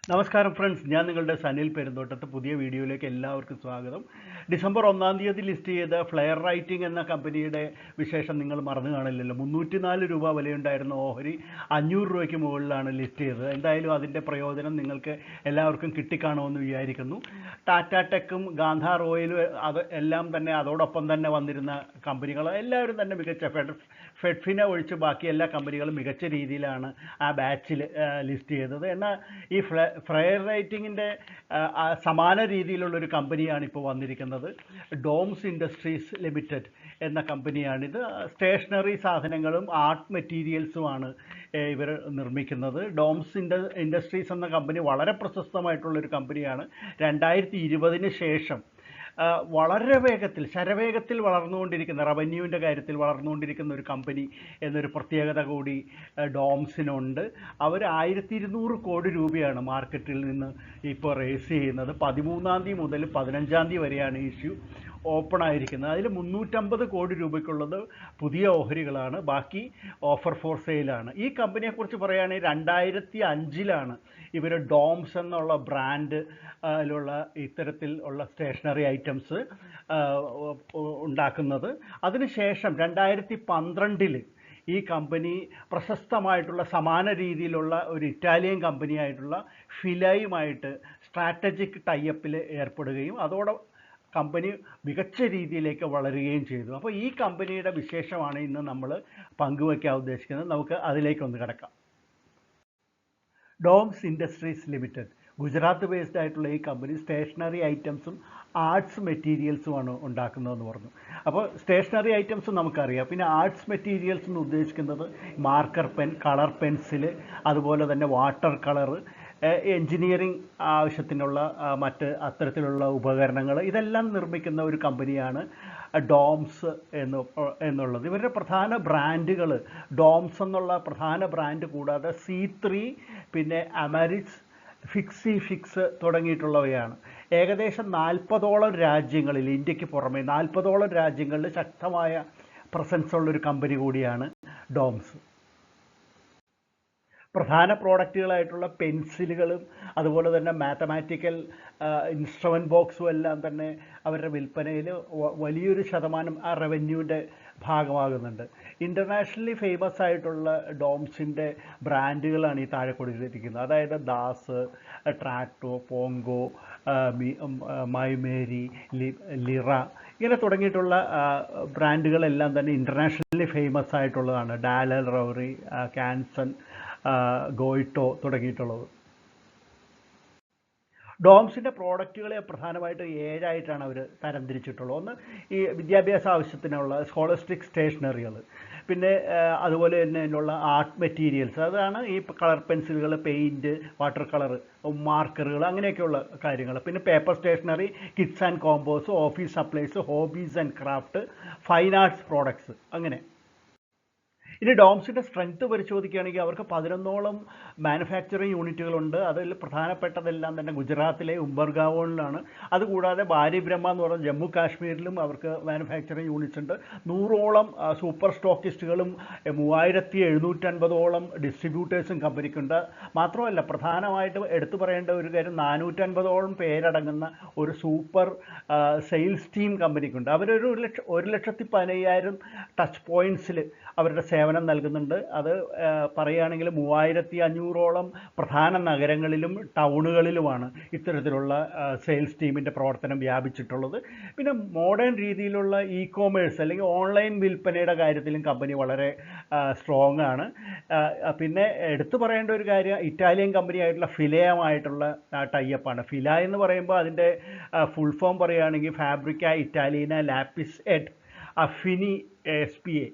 നമസ്കാരം ഫ്രണ്ട്സ്, ഞാൻ നിങ്ങളുടെ സനിൽ പെരുന്തോട്ടത്ത് പുതിയ വീഡിയോയിലേക്ക് എല്ലാവർക്കും സ്വാഗതം. ഡിസംബർ 1-ാം തീയതി ലിസ്റ്റ് ചെയ്ത ഫ്ലെയർ റൈറ്റിംഗ് എന്ന കമ്പനിയുടെ വിശേഷം നിങ്ങൾ മറന്നു കാണില്ലല്ലോ. 304 രൂപ വിലയുണ്ടായിരുന്ന ഓഹരി 500 രൂപയ്ക്ക് മുകളിലാണ് ലിസ്റ്റ് ചെയ്തത്. എന്തായാലും അതിൻ്റെ പ്രയോജനം നിങ്ങൾക്ക് എല്ലാവർക്കും കിട്ടിക്കാണുമെന്ന് വിചാരിക്കുന്നു. ടാറ്റ ടെക്കും ഗാന്ധാർ ഓയിലും അത് എല്ലാം തന്നെ അതോടൊപ്പം തന്നെ വന്നിരുന്ന കമ്പനികൾ എല്ലാവരും തന്നെ മികച്ച ഫെഡ്ഫിനെ ഒഴിച്ച് ബാക്കി എല്ലാ കമ്പനികളും മികച്ച രീതിയിലാണ് ആ ബാച്ചിൽ ലിസ്റ്റ് ചെയ്തത്. എന്നാൽ ഈ ഫ്ലെയർ റൈറ്റിങ്ങിൻ്റെ സമാന രീതിയിലുള്ളൊരു കമ്പനിയാണ് ഇപ്പോൾ വന്നിരിക്കുന്നത്. ഡോംസ് ഇൻഡസ്ട്രീസ് ലിമിറ്റഡ് എന്ന കമ്പനിയാണിത്. സ്റ്റേഷനറി സാധനങ്ങളും ആർട്ട് മെറ്റീരിയൽസുമാണ് ഇവർ നിർമ്മിക്കുന്നത്. ഡോംസ് ഇൻഡസ്ട്രീസ് എന്ന കമ്പനി വളരെ പ്രശസ്തമായിട്ടുള്ളൊരു കമ്പനിയാണ്. 2020 ശേഷം വളരെ വേഗത്തിൽ ശരവേഗത്തിൽ വളർന്നുകൊണ്ടിരിക്കുന്ന, റവന്യൂവിൻ്റെ കാര്യത്തിൽ വളർന്നുകൊണ്ടിരിക്കുന്ന ഒരു കമ്പനി എന്നൊരു പ്രത്യേകത കൂടി ഡോംസിനുണ്ട്. അവർ 1200 കോടി രൂപയാണ് മാർക്കറ്റിൽ നിന്ന് ഇപ്പോൾ റേസ് ചെയ്യുന്നത്. 13-ാം തീയതി മുതൽ 15-ാം തീയതി വരെയാണ് ഇഷ്യൂ ഓപ്പൺ ആയിരിക്കുന്നത്. അതിൽ 350 കോടി രൂപയ്ക്കുള്ളത് പുതിയ ഓഹരികളാണ്, ബാക്കി ഓഫർ ഫോർ സെയിലാണ്. ഈ കമ്പനിയെക്കുറിച്ച് പറയുകയാണെങ്കിൽ 2005 ഇവർ ഡോംസ് എന്നുള്ള ബ്രാൻഡിലുള്ള ഇത്തരത്തിൽ ഉള്ള സ്റ്റേഷനറി ഐറ്റംസ് ഉണ്ടാക്കുന്നത്. അതിനുശേഷം 2012 ഈ കമ്പനി പ്രശസ്തമായിട്ടുള്ള സമാന രീതിയിലുള്ള ഒരു ഇറ്റാലിയൻ കമ്പനിയായിട്ടുള്ള ഫിലയുമായിട്ട് സ്ട്രാറ്റജിക് ടൈപ്പിൽ ഏർപ്പെടുകയും അതോടെ കമ്പനി മികച്ച രീതിയിലേക്ക് വളരുകയും ചെയ്തു. അപ്പോൾ ഈ കമ്പനിയുടെ വിശേഷമാണ് ഇന്ന് നമ്മൾ പങ്കുവയ്ക്കാൻ ഉദ്ദേശിക്കുന്നത്. നമുക്ക് അതിലേക്കൊന്ന് കിടക്കാം. Doms industries limited Gujarat based ആയിട്ടുള്ള ഈ കമ്പനി സ്റ്റേഷനറി ഐറ്റംസും ആർട്സ് മെറ്റീരിയൽസുമാണ് ഉണ്ടാക്കുന്നതെന്ന് പറഞ്ഞു. അപ്പോൾ സ്റ്റേഷനറി ഐറ്റംസ് നമുക്കറിയാം. പിന്നെ ആർട്സ് മെറ്റീരിയൽസ് എന്ന് ഉദ്ദേശിക്കുന്നത് മാർക്കർ പെൻ, കളർ പെൻസിൽ, അതുപോലെ തന്നെ വാട്ടർ കളറ്, എൻജിനീയറിംഗ് ആവശ്യത്തിനുള്ള മറ്റ് അത്തരത്തിലുള്ള ഉപകരണങ്ങൾ, ഇതെല്ലാം നിർമ്മിക്കുന്ന ഒരു കമ്പനിയാണ് ഡോംസ് എന്നുള്ളത്. ഇവരുടെ പ്രധാന ബ്രാൻഡുകൾ ഡോംസ് എന്നുള്ള പ്രധാന ബ്രാൻഡ് കൂടാതെ C3, പിന്നെ അമരിറ്റ്സ്, ഫിക്സ് തുടങ്ങിയിട്ടുള്ളവയാണ്. ഏകദേശം 40ഓളം രാജ്യങ്ങളിൽ, ഇന്ത്യക്ക് പുറമെ 40ഓളം രാജ്യങ്ങളിൽ ശക്തമായ പ്രസൻസ് ഉള്ളൊരു കമ്പനി കൂടിയാണ് ഡോംസ്. പ്രധാന പ്രോഡക്റ്റുകളായിട്ടുള്ള പെൻസിലുകളും അതുപോലെ തന്നെ മാത്തമാറ്റിക്കൽ ഇൻസ്ട്രുമെൻറ്റ് ബോക്സും എല്ലാം തന്നെ അവരുടെ വിൽപ്പനയിൽ വലിയൊരു ശതമാനം ആ റവന്യൂവിൻ്റെ ഭാഗമാകുന്നുണ്ട്. ഇൻ്റർനാഷണലി ഫേമസ് ആയിട്ടുള്ള ഡോംസിൻ്റെ ബ്രാൻഡുകളാണ് ഈ താഴെ കൊടുത്തിരിക്കുന്നത്. അതായത് ദാസ്, ട്രാക്ടോ, പോങ്കോ, മൈമേരി, ലിറ, ഇങ്ങനെ തുടങ്ങിയിട്ടുള്ള ബ്രാൻഡുകളെല്ലാം തന്നെ ഇൻ്റർനാഷണലി ഫേമസ് ആയിട്ടുള്ളതാണ്. ഡാലർ റൗറി, കാൻസൺ, ഗോയിട്ടോ തുടങ്ങിയിട്ടുള്ളത്. ഡോംസിൻ്റെ പ്രോഡക്റ്റുകളെ പ്രധാനമായിട്ട് 7 അവർ തരംതിരിച്ചിട്ടുള്ളത്. ഒന്ന് ഈ വിദ്യാഭ്യാസ ആവശ്യത്തിനുള്ള സ്കോളസ്റ്റിക് സ്റ്റേഷനറികൾ, പിന്നെ അതുപോലെ തന്നെ ഉള്ള ആർട്ട് മെറ്റീരിയൽസ്, അതാണ് ഈ കളർ പെൻസിലുകൾ, പെയിൻറ്റ്, വാട്ടർ കളർ, മാർക്കറുകൾ, അങ്ങനെയൊക്കെയുള്ള കാര്യങ്ങൾ. പിന്നെ paper stationery, kids and combos, office supplies, hobbies and craft, fine arts products, അങ്ങനെ. ഇനി ഡോംസിൻ്റെ സ്ട്രെങ്ത് പരിശോധിക്കുകയാണെങ്കിൽ അവർക്ക് 11ഓളം മാനുഫാക്ചറിങ് യൂണിറ്റുകളുണ്ട്. അതിൽ പ്രധാനപ്പെട്ടതെല്ലാം തന്നെ ഗുജറാത്തിലെ ഉംബർഗാവോണിലാണ്. അതുകൂടാതെ ബാരി ബ്രഹ്മ എന്ന് പറഞ്ഞ ജമ്മു കാശ്മീരിലും അവർക്ക് മാനുഫാക്ചറിങ് യൂണിറ്റ്സ് ഉണ്ട്. 100ഓളം സൂപ്പർ സ്റ്റോക്കിസ്റ്റുകളും 3750ഓളം ഡിസ്ട്രിബ്യൂട്ടേഴ്സും കമ്പനിക്കുണ്ട്. മാത്രമല്ല പ്രധാനമായിട്ടും എടുത്തു പറയേണ്ട ഒരു കാര്യം, 450ഓളം പേരടങ്ങുന്ന ഒരു സൂപ്പർ സെയിൽസ് ടീം കമ്പനിക്കുണ്ട്. അവരൊരു 1,15,000 ടച്ച് പോയിൻറ്റ്സിൽ അവരുടെ സേവനം നൽകുന്നുണ്ട്. അത് പറയുകയാണെങ്കിൽ 3500ഓളം പ്രധാന നഗരങ്ങളിലും ടൗണുകളിലുമാണ് ഇത്തരത്തിലുള്ള സെയിൽസ് ടീമിൻ്റെ പ്രവർത്തനം വ്യാപിച്ചിട്ടുള്ളത്. പിന്നെ മോഡേൺ രീതിയിലുള്ള ഇ-കോമേഴ്സ് അല്ലെങ്കിൽ ഓൺലൈൻ വിൽപ്പനയുടെ കാര്യത്തിലും കമ്പനി വളരെ സ്ട്രോങ് ആണ്. പിന്നെ എടുത്തു പറയേണ്ട ഒരു കാര്യം, ഇറ്റാലിയൻ കമ്പനിയായിട്ടുള്ള ഫിലയുമായിട്ടുള്ള ടൈപ്പാണ്. ഫില എന്ന് പറയുമ്പോൾ അതിൻ്റെ ഫുൾ ഫോം പറയുകയാണെങ്കിൽ ഫാബ്രിക്ക ഇറ്റാലിയന ലാപ്പിസ് എഡ് അഫിനി SPA.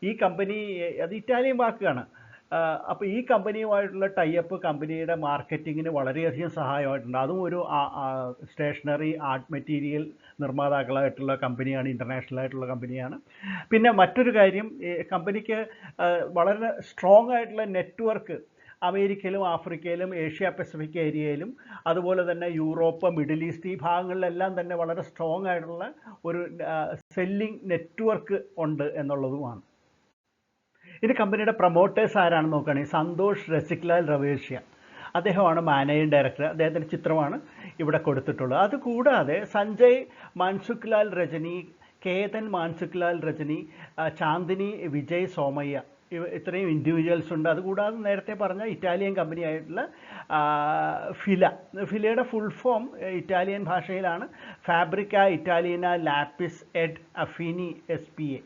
ഈ കമ്പനി, അത് ഇറ്റാലിയൻ വാക്കാണ്. അപ്പോൾ ഈ കമ്പനിയുമായിട്ടുള്ള ടൈപ്പ് കമ്പനിയുടെ മാർക്കറ്റിങ്ങിന് വളരെയധികം സഹായമായിട്ടുണ്ട്. അതും ഒരു സ്റ്റേഷനറി ആർട്ട് മെറ്റീരിയൽ നിർമ്മാതാക്കളായിട്ടുള്ള കമ്പനിയാണ്, ഇൻ്റർനാഷണൽ ആയിട്ടുള്ള കമ്പനിയാണ്. പിന്നെ മറ്റൊരു കാര്യം, കമ്പനിക്ക് വളരെ സ്ട്രോങ് ആയിട്ടുള്ള നെറ്റ്വർക്ക് അമേരിക്കയിലും ആഫ്രിക്കയിലും ഏഷ്യ പസഫിക് ഏരിയയിലും അതുപോലെ തന്നെ യൂറോപ്പ്, മിഡിൽ ഈസ്റ്റ്, ഈ ഭാഗങ്ങളിലെല്ലാം തന്നെ വളരെ സ്ട്രോങ് ആയിട്ടുള്ള ഒരു സെല്ലിംഗ് നെറ്റ്വർക്ക് ഉണ്ട് എന്നുള്ളതുമാണ്. ഇനി കമ്പനിയുടെ പ്രൊമോട്ടേഴ്സ് ആരാണെന്ന് നോക്കുകയാണെങ്കിൽ സന്തോഷ് രസിക്ലാൽ റവേഷ്യ, അദ്ദേഹമാണ് മാനേജിംഗ് ഡയറക്ടർ. അദ്ദേഹത്തിൻ്റെ ചിത്രമാണ് ഇവിടെ കൊടുത്തിട്ടുള്ളത്. അതുകൂടാതെ സഞ്ജയ് മാൻസുക്ലാൽ രജനി, കേതൻ മാൻസുക്ലാൽ രജനി, ചാന്ദിനി വിജയ് സോമയ്യ, ഇത്രയും ഇൻഡിവിജ്വൽസ് ഉണ്ട്. അതുകൂടാതെ നേരത്തെ പറഞ്ഞ ഇറ്റാലിയൻ കമ്പനി ആയിട്ടുള്ള ഫിലയുടെ ഫുൾ ഫോം ഇറ്റാലിയൻ ഭാഷയിലാണ് ഫാബ്രിക്ക ഇറ്റാലിയന ലാപ്പിസ് എഡ് അഫിനി SPA.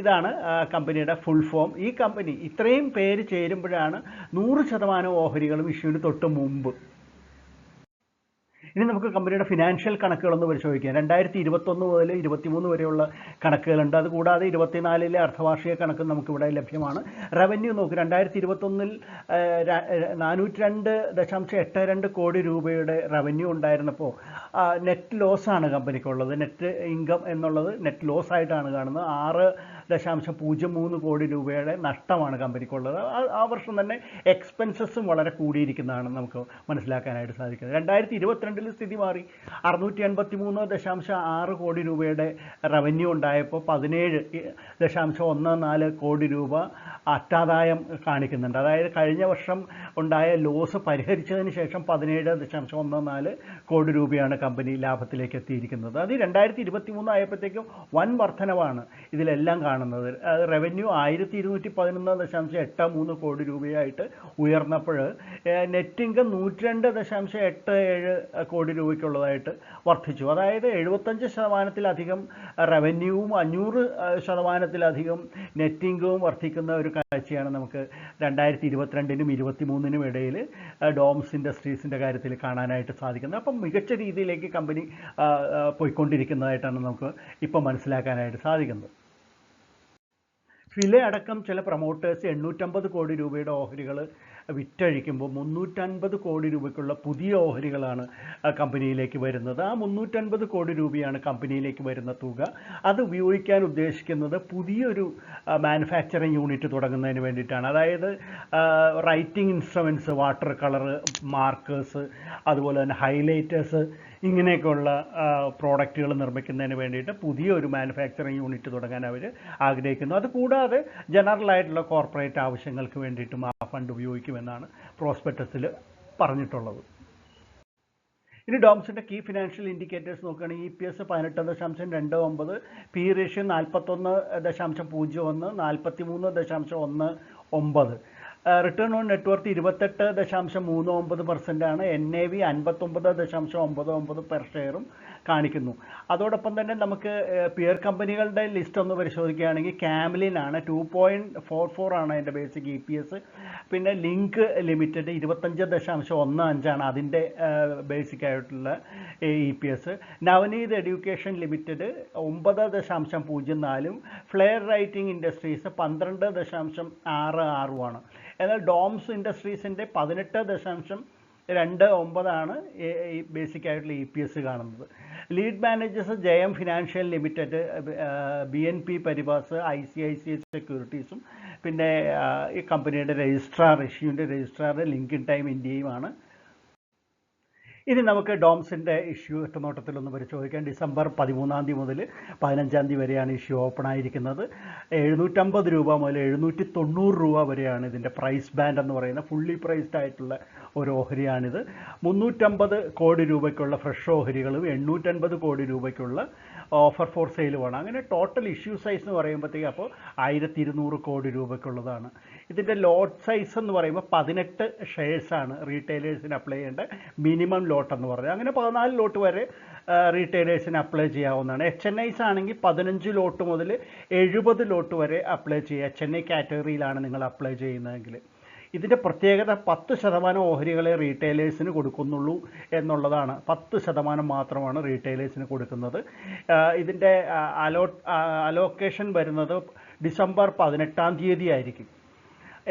ഇതാണ് കമ്പനിയുടെ ഫുൾ ഫോം. ഈ കമ്പനി ഇത്രയും പേര് ചേരുമ്പോഴാണ് 100% ഓഹരികളും ഇഷ്യൂവിന് തൊട്ട് മുമ്പ്. ഇനി നമുക്ക് കമ്പനിയുടെ ഫിനാൻഷ്യൽ കണക്കുകളൊന്ന് പരിശോധിക്കാം. 2021 മുതൽ 23 വരെയുള്ള കണക്കുകളുണ്ട്. അതുകൂടാതെ 24-ലെ അർദ്ധവാർഷിക കണക്ക് നമുക്കിവിടെ ലഭ്യമാണ്. റവന്യൂ നോക്ക്, 2021 402.82 കോടി രൂപയുടെ റവന്യൂ ഉണ്ടായിരുന്നപ്പോൾ നെറ്റ് ലോസാണ് കമ്പനിക്കുള്ളത്. നെറ്റ് ഇൻകം എന്നുള്ളത് നെറ്റ് ലോസ് ആയിട്ടാണ് കാണുന്നത്. 6.03 കോടി രൂപയുടെ നഷ്ടമാണ് കമ്പനിക്കുള്ളത്. ആ വർഷം തന്നെ എക്സ്പെൻസസും വളരെ കൂടിയിരിക്കുന്നതാണ് നമുക്ക് മനസ്സിലാക്കാനായിട്ട് സാധിക്കുന്നത്. 2022 സ്ഥിതി മാറി. 683.6 കോടി രൂപയുടെ റവന്യൂ ഉണ്ടായപ്പോൾ 17.14 കോടി രൂപ അറ്റാദായം കാണിക്കുന്നുണ്ട്. അതായത് കഴിഞ്ഞ വർഷം ഉണ്ടായ ലോസ് പരിഹരിച്ചതിന് ശേഷം 17.14 കോടി രൂപയാണ് കമ്പനി ലാഭത്തിലേക്ക് എത്തിയിരിക്കുന്നത്. അത് 2023 ആയപ്പോഴത്തേക്കും വൻ വർധനവാണ് ഇതിലെല്ലാം കാണുന്നത്. റവന്യൂ 1211.83 കോടി രൂപയായിട്ട് ഉയർന്നപ്പോൾ നെറ്റ് ഇൻകം 102.87 കോടി രൂപയ്ക്കുള്ളതായിട്ട് വർദ്ധിച്ചു. അതായത് 75%-ലധികം റവന്യൂവും 500%-ലധികം നെറ്റ് ഇൻകവും വർദ്ധിക്കുന്ന ഒരു കാഴ്ചയാണ് നമുക്ക് 2022-നും 2023-നും ഇടയിൽ ഡോംസ് ഇൻഡസ്ട്രീസിൻ്റെ കാര്യത്തിൽ കാണാനായിട്ട് സാധിക്കുന്നത്. അപ്പം മികച്ച രീതിയിലേക്ക് കമ്പനി പോയിക്കൊണ്ടിരിക്കുന്നതായിട്ടാണ് നമുക്ക് ഇപ്പോൾ മനസ്സിലാക്കാനായിട്ട് സാധിക്കുന്നത്. ഫിലെ അടക്കം ചില പ്രൊമോട്ടേഴ്സ് 850 കോടി രൂപയുടെ ഓഹരികൾ വിറ്റഴിക്കുമ്പോൾ 350 കോടി രൂപയ്ക്കുള്ള പുതിയ ഓഹരികളാണ് കമ്പനിയിലേക്ക് വരുന്നത്. ആ 350 കോടി രൂപയാണ് കമ്പനിയിലേക്ക് വരുന്ന തുക. അത് ഉപയോഗിക്കാൻ ഉദ്ദേശിക്കുന്നത് പുതിയൊരു മാനുഫാക്ചറിങ് യൂണിറ്റ് തുടങ്ങുന്നതിന് വേണ്ടിയിട്ടാണ്. അതായത് writing instruments, water colour, markers, അതുപോലെ തന്നെ ഹൈലൈറ്റേഴ്സ്, ഇങ്ങനെയൊക്കെയുള്ള പ്രോഡക്റ്റുകൾ നിർമ്മിക്കുന്നതിന് വേണ്ടിയിട്ട് പുതിയൊരു മാനുഫാക്ചറിങ് യൂണിറ്റ് തുടങ്ങാൻ അവർ ആഗ്രഹിക്കുന്നു. അതുകൂടാതെ ജനറലായിട്ടുള്ള കോർപ്പറേറ്റ് ആവശ്യങ്ങൾക്ക് വേണ്ടിയിട്ടും ആ ഫണ്ട് ഉപയോഗിക്കുമെന്നാണ് പ്രോസ്പെക്ടസിൽ പറഞ്ഞിട്ടുള്ളത്. ഇനി ഡോംസിൻ്റെ കീ ഫിനാൻഷ്യൽ ഇൻഡിക്കേറ്റേഴ്സ് നോക്കുകയാണെങ്കിൽ EPS 18.29, P ratio 41.01, 43.19, return on net worth 28.39% NAV 59.99 per ഷെയറും കാണിക്കുന്നു. അതോടൊപ്പം തന്നെ നമുക്ക് പിയർ കമ്പനികളുടെ ലിസ്റ്റ് ഒന്ന് പരിശോധിക്കുകയാണെങ്കിൽ ക്യാംലിനാണ് 2.44 ആണ് അതിൻ്റെ ബേസിക് EPS. പിന്നെ ലിങ്ക് ലിമിറ്റഡ് 25.15 അതിൻ്റെ ബേസിക് ആയിട്ടുള്ള EPS. Navneet education limited 9.04, flair writing industries 12.66. എന്നാൽ ഡോംസ് ഇൻഡസ്ട്രീസിൻ്റെ 18.29 ബേസിക് ആയിട്ടുള്ള EPS കാണുന്നത്. Lead managers JM financial limited, BNP Paribas, ICICI സെക്യൂരിറ്റീസും പിന്നെ ഈ കമ്പനിയുടെ ഇഷ്യൂവിൻ്റെ രജിസ്ട്രാർ ലിങ്കിൻ ടൈം ഇന്ത്യയുമാണ്. ഇനി നമുക്ക് ഡോംസിൻ്റെ ഇഷ്യൂ ഒറ്റനോട്ടത്തിലൊന്ന് പരിശോധിക്കാം. ഡിസംബർ 13 മുതൽ 15 വരെയാണ് ഇഷ്യൂ ഓപ്പൺ ആയിരിക്കുന്നത്. 750 രൂപ മുതൽ 790 രൂപ വരെയാണ് ഇതിൻ്റെ പ്രൈസ് ബാൻഡ് എന്ന് പറയുന്നത്. ഫുള്ളി പ്രൈസ്ഡ് ആയിട്ടുള്ള ഒരു ഓഹരിയാണിത്. 350 കോടി രൂപയ്ക്കുള്ള ഫ്രഷ് ഓഹരികളും 850 കോടി രൂപയ്ക്കുള്ള ഓഫർ ഫോർ സെയിലുമാണ്. അങ്ങനെ ടോട്ടൽ ഇഷ്യൂ സൈസ് എന്ന് പറയുമ്പോഴത്തേക്ക് അപ്പോൾ 1200 കോടി രൂപയ്ക്കുള്ളതാണ്. ഇതിൻ്റെ ലോട്ട് സൈസ് എന്ന് പറയുമ്പോൾ 18 ഷെയർസാണ് റീറ്റെയിലേഴ്സിന് അപ്ലൈ ചെയ്യേണ്ട മിനിമം ലോട്ട് എന്ന് പറയുന്നത്. അങ്ങനെ 14 ലോട്ട് വരെ റീറ്റെയിലേഴ്സിന് അപ്ലൈ ചെയ്യാവുന്നതാണ്. HNIs ആണെങ്കിൽ 15 ലോട്ട് മുതൽ 70 ലോട്ട് വരെ അപ്ലൈ ചെയ്യുക. HNI കാറ്റഗറിയിലാണ് നിങ്ങൾ അപ്ലൈ ചെയ്യുന്നതെങ്കിൽ. ഇതിൻ്റെ പ്രത്യേകത 10% ഓഹരികളെ റീറ്റെയിലേഴ്സിന് കൊടുക്കുന്നുള്ളൂ എന്നുള്ളതാണ്. 10% മാത്രമാണ് റീറ്റെയിലേഴ്സിന് കൊടുക്കുന്നത്. ഇതിൻ്റെ അലോക്കേഷൻ വരുന്നത് ഡിസംബർ 18 ആയിരിക്കും.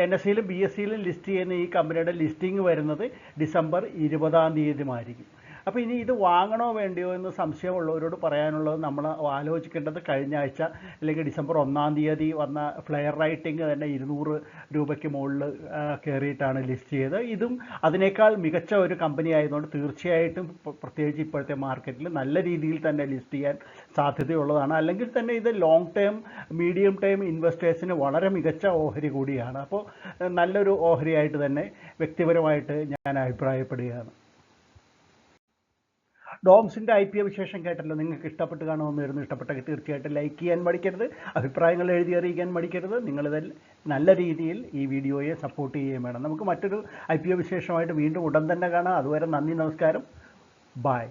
NSEയിലും BSEയിലും ലിസ്റ്റ് ചെയ്യുന്ന ഈ കമ്പനിയുടെ ലിസ്റ്റിംഗ് വരുന്നത് ഡിസംബർ 20 ആയിരിക്കും. അപ്പോൾ ഇനി ഇത് വാങ്ങണോ വേണ്ടിയോ എന്ന് സംശയമുള്ളവരോട് പറയാനുള്ളത് നമ്മൾ ആലോചിക്കേണ്ടത് കഴിഞ്ഞ ആഴ്ച അല്ലെങ്കിൽ ഡിസംബർ 1-ാം തീയതി വന്ന ഫ്ലെയർ റൈറ്റിംഗ് തന്നെ 200 രൂപയ്ക്ക് മുകളിൽ കയറിയിട്ടാണ് ലിസ്റ്റ് ചെയ്തത്. ഇതും അതിനേക്കാൾ മികച്ച ഒരു കമ്പനി ആയതുകൊണ്ട് തീർച്ചയായിട്ടും പ്രത്യേകിച്ച് ഇപ്പോഴത്തെ മാർക്കറ്റിൽ നല്ല രീതിയിൽ തന്നെ ലിസ്റ്റ് ചെയ്യാൻ സാധ്യതയുള്ളതാണ്. അല്ലെങ്കിൽ തന്നെ ഇത് ലോങ് ടേം മീഡിയം ടേം ഇൻവെസ്റ്റേഴ്സിന് വളരെ മികച്ച ഓഹരി കൂടിയാണ്. അപ്പോൾ നല്ലൊരു ഓഹരിയായിട്ട് തന്നെ വ്യക്തിപരമായിട്ട് ഞാൻ അഭിപ്രായപ്പെടുകയാണ്. ഡോംസിൻ്റെ IPO വിശേഷം കേട്ടല്ലോ, നിങ്ങൾക്ക് ഇഷ്ടപ്പെട്ട് കാണുമെന്ന് വരുന്നു. ഇഷ്ടപ്പെട്ടെങ്കിൽ തീർച്ചയായിട്ടും ലൈക്ക് ചെയ്യാൻ മടിക്കരുത്, അഭിപ്രായങ്ങൾ എഴുതി അറിയിക്കാൻ മടിക്കരുത്. നിങ്ങളിതിൽ നല്ല രീതിയിൽ ഈ വീഡിയോയെ സപ്പോർട്ട് ചെയ്യുകയും വേണം. നമുക്ക് മറ്റൊരു IPO വിശേഷമായിട്ട് വീണ്ടും ഉടൻ തന്നെ കാണാം. അതുവരെ നന്ദി, നമസ്കാരം, ബൈ.